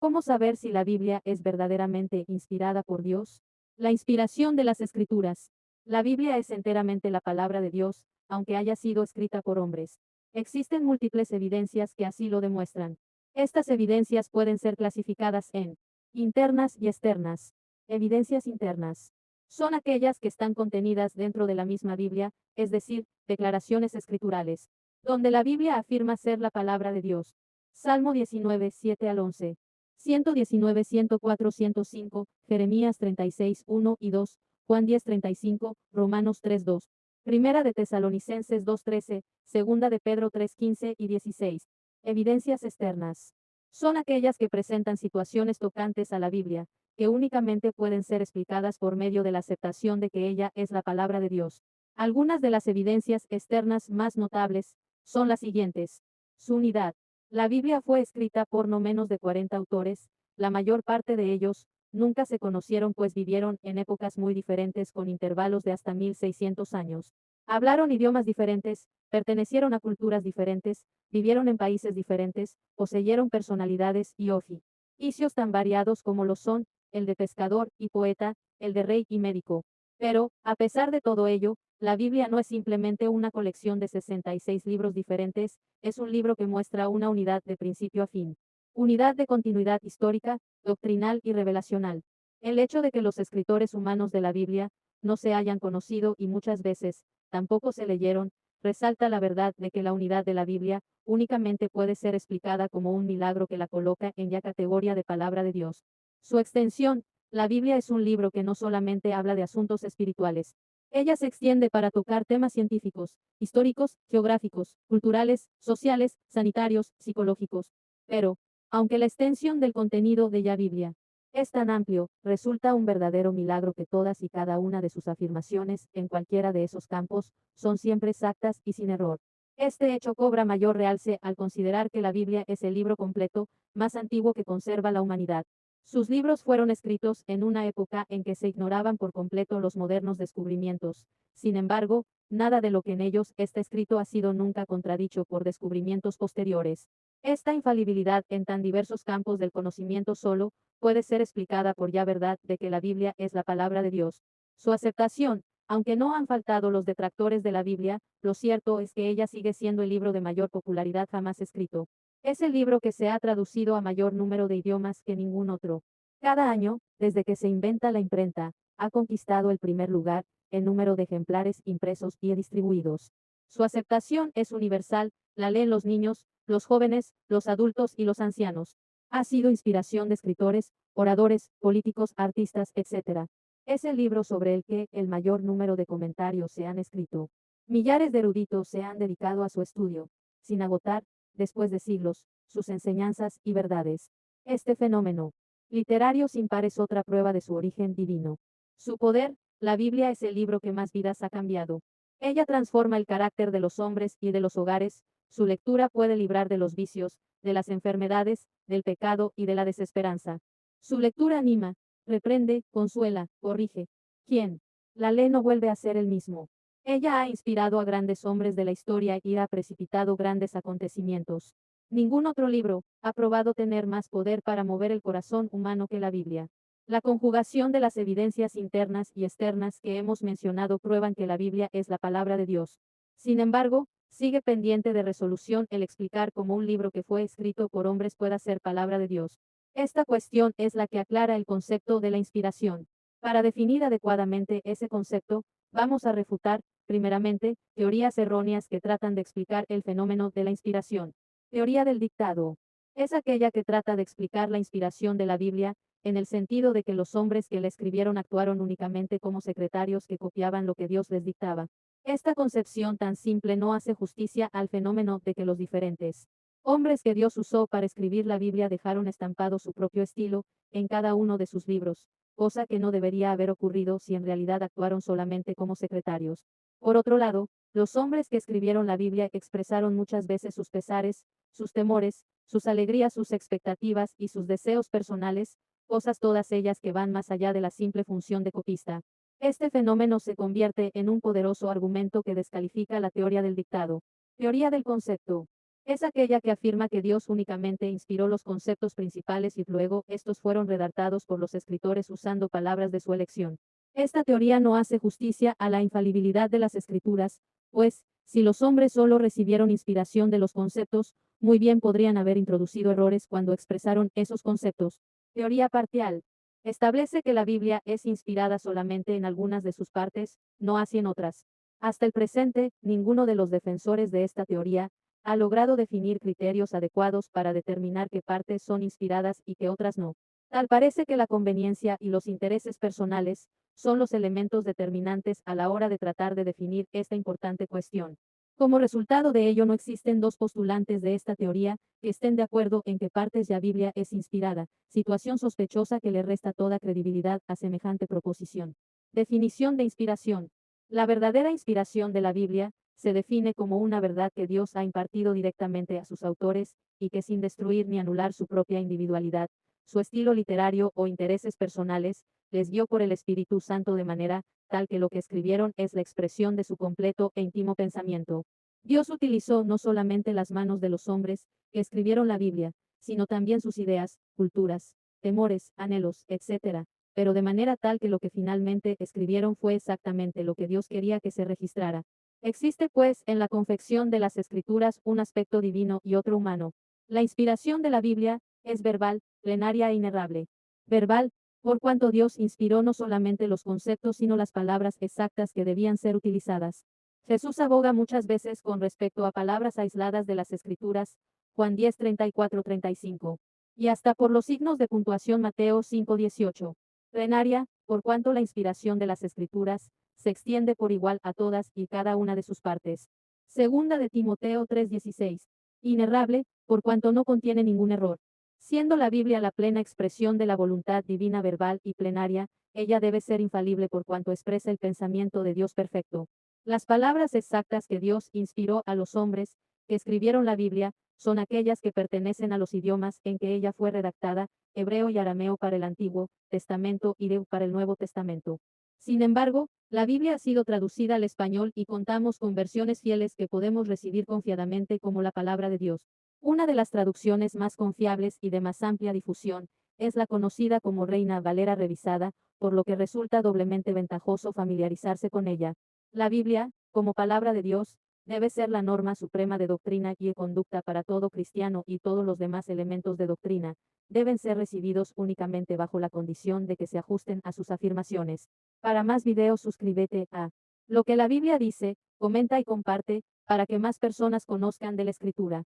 ¿Cómo saber si la Biblia es verdaderamente inspirada por Dios? La inspiración de las Escrituras. La Biblia es enteramente la palabra de Dios, aunque haya sido escrita por hombres. Existen múltiples evidencias que así lo demuestran. Estas evidencias pueden ser clasificadas en internas y externas. Evidencias internas. Son aquellas que están contenidas dentro de la misma Biblia, es decir, declaraciones escriturales, donde la Biblia afirma ser la palabra de Dios. Salmo 19, 7 al 11. 119, 104, 105, Jeremías 36, 1 y 2, Juan 10, 35, Romanos 3, 2. Primera de Tesalonicenses 2, 13, Segunda de Pedro 3, 15 y 16. Evidencias externas. Son aquellas que presentan situaciones tocantes a la Biblia, que únicamente pueden ser explicadas por medio de la aceptación de que ella es la palabra de Dios. Algunas de las evidencias externas más notables son las siguientes. Su unidad. La Biblia fue escrita por no menos de 40 autores, la mayor parte de ellos nunca se conocieron pues vivieron en épocas muy diferentes con intervalos de hasta 1600 años. Hablaron idiomas diferentes, pertenecieron a culturas diferentes, vivieron en países diferentes, poseyeron personalidades y oficios tan variados como lo son el de pescador y poeta, el de rey y médico. Pero, a pesar de todo ello, la Biblia no es simplemente una colección de 66 libros diferentes, es un libro que muestra una unidad de principio a fin. Unidad de continuidad histórica, doctrinal y revelacional. El hecho de que los escritores humanos de la Biblia no se hayan conocido y muchas veces tampoco se leyeron, resalta la verdad de que la unidad de la Biblia únicamente puede ser explicada como un milagro que la coloca en ya categoría de palabra de Dios. Su extensión. La Biblia es un libro que no solamente habla de asuntos espirituales. Ella se extiende para tocar temas científicos, históricos, geográficos, culturales, sociales, sanitarios, psicológicos. Pero, aunque la extensión del contenido de la Biblia es tan amplio, resulta un verdadero milagro que todas y cada una de sus afirmaciones, en cualquiera de esos campos, son siempre exactas y sin error. Este hecho cobra mayor realce al considerar que la Biblia es el libro completo, más antiguo que conserva la humanidad. Sus libros fueron escritos en una época en que se ignoraban por completo los modernos descubrimientos. Sin embargo, nada de lo que en ellos está escrito ha sido nunca contradicho por descubrimientos posteriores. Esta infalibilidad en tan diversos campos del conocimiento solo puede ser explicada por ya verdad de que la Biblia es la palabra de Dios. Su aceptación, aunque no han faltado los detractores de la Biblia, lo cierto es que ella sigue siendo el libro de mayor popularidad jamás escrito. Es el libro que se ha traducido a mayor número de idiomas que ningún otro. Cada año, desde que se inventa la imprenta, ha conquistado el primer lugar en número de ejemplares impresos y distribuidos. Su aceptación es universal, la leen los niños, los jóvenes, los adultos y los ancianos. Ha sido inspiración de escritores, oradores, políticos, artistas, etc. Es el libro sobre el que el mayor número de comentarios se han escrito. Millares de eruditos se han dedicado a su estudio, sin agotar, después de siglos, sus enseñanzas y verdades. Este fenómeno literario sin par es otra prueba de su origen divino. Su poder. La Biblia es el libro que más vidas ha cambiado. Ella transforma el carácter de los hombres y de los hogares. Su lectura puede librar de los vicios, de las enfermedades, del pecado y de la desesperanza. Su lectura anima, reprende, consuela, corrige. ¿Quién la lee no vuelve a ser el mismo? Ella ha inspirado a grandes hombres de la historia y ha precipitado grandes acontecimientos. Ningún otro libro ha probado tener más poder para mover el corazón humano que la Biblia. La conjugación de las evidencias internas y externas que hemos mencionado prueban que la Biblia es la palabra de Dios. Sin embargo, sigue pendiente de resolución el explicar cómo un libro que fue escrito por hombres pueda ser palabra de Dios. Esta cuestión es la que aclara el concepto de la inspiración. Para definir adecuadamente ese concepto, vamos a refutar, primeramente, teorías erróneas que tratan de explicar el fenómeno de la inspiración. Teoría del dictado. Es aquella que trata de explicar la inspiración de la Biblia, en el sentido de que los hombres que la escribieron actuaron únicamente como secretarios que copiaban lo que Dios les dictaba. Esta concepción tan simple no hace justicia al fenómeno de que los diferentes hombres que Dios usó para escribir la Biblia dejaron estampado su propio estilo en cada uno de sus libros, cosa que no debería haber ocurrido si en realidad actuaron solamente como secretarios. Por otro lado, los hombres que escribieron la Biblia expresaron muchas veces sus pesares, sus temores, sus alegrías, sus expectativas y sus deseos personales, cosas todas ellas que van más allá de la simple función de copista. Este fenómeno se convierte en un poderoso argumento que descalifica la teoría del dictado. Teoría del concepto. Es aquella que afirma que Dios únicamente inspiró los conceptos principales y luego estos fueron redactados por los escritores usando palabras de su elección. Esta teoría no hace justicia a la infalibilidad de las escrituras, pues, si los hombres solo recibieron inspiración de los conceptos, muy bien podrían haber introducido errores cuando expresaron esos conceptos. Teoría parcial. Establece que la Biblia es inspirada solamente en algunas de sus partes, no así en otras. Hasta el presente, ninguno de los defensores de esta teoría ha logrado definir criterios adecuados para determinar qué partes son inspiradas y qué otras no. Tal parece que la conveniencia y los intereses personales son los elementos determinantes a la hora de tratar de definir esta importante cuestión. Como resultado de ello no existen dos postulantes de esta teoría que estén de acuerdo en qué partes de la Biblia es inspirada, situación sospechosa que le resta toda credibilidad a semejante proposición. Definición de inspiración. La verdadera inspiración de la Biblia se define como una verdad que Dios ha impartido directamente a sus autores, y que sin destruir ni anular su propia individualidad, su estilo literario o intereses personales, les dio por el Espíritu Santo de manera tal que lo que escribieron es la expresión de su completo e íntimo pensamiento. Dios utilizó no solamente las manos de los hombres que escribieron la Biblia, sino también sus ideas, culturas, temores, anhelos, etc., pero de manera tal que lo que finalmente escribieron fue exactamente lo que Dios quería que se registrara. Existe pues en la confección de las escrituras un aspecto divino y otro humano. La inspiración de la Biblia es verbal, plenaria e inerrable. Verbal, por cuanto Dios inspiró no solamente los conceptos sino las palabras exactas que debían ser utilizadas. Jesús aboga muchas veces con respecto a palabras aisladas de las escrituras, Juan 10, 34-35. Y hasta por los signos de puntuación Mateo 5, 18. Plenaria, por cuanto la inspiración de las escrituras se extiende por igual a todas y cada una de sus partes. Segunda de Timoteo 3:16. Inerrable, por cuanto no contiene ningún error. Siendo la Biblia la plena expresión de la voluntad divina verbal y plenaria, ella debe ser infalible por cuanto expresa el pensamiento de Dios perfecto. Las palabras exactas que Dios inspiró a los hombres que escribieron la Biblia son aquellas que pertenecen a los idiomas en que ella fue redactada, hebreo y arameo para el Antiguo Testamento y hebreo para el Nuevo Testamento. Sin embargo, la Biblia ha sido traducida al español y contamos con versiones fieles que podemos recibir confiadamente como la palabra de Dios. Una de las traducciones más confiables y de más amplia difusión es la conocida como Reina Valera revisada, por lo que resulta doblemente ventajoso familiarizarse con ella. La Biblia, como palabra de Dios, debe ser la norma suprema de doctrina y de conducta para todo cristiano, y todos los demás elementos de doctrina deben ser recibidos únicamente bajo la condición de que se ajusten a sus afirmaciones. Para más videos suscríbete a Lo que la Biblia dice, comenta y comparte, para que más personas conozcan de la Escritura.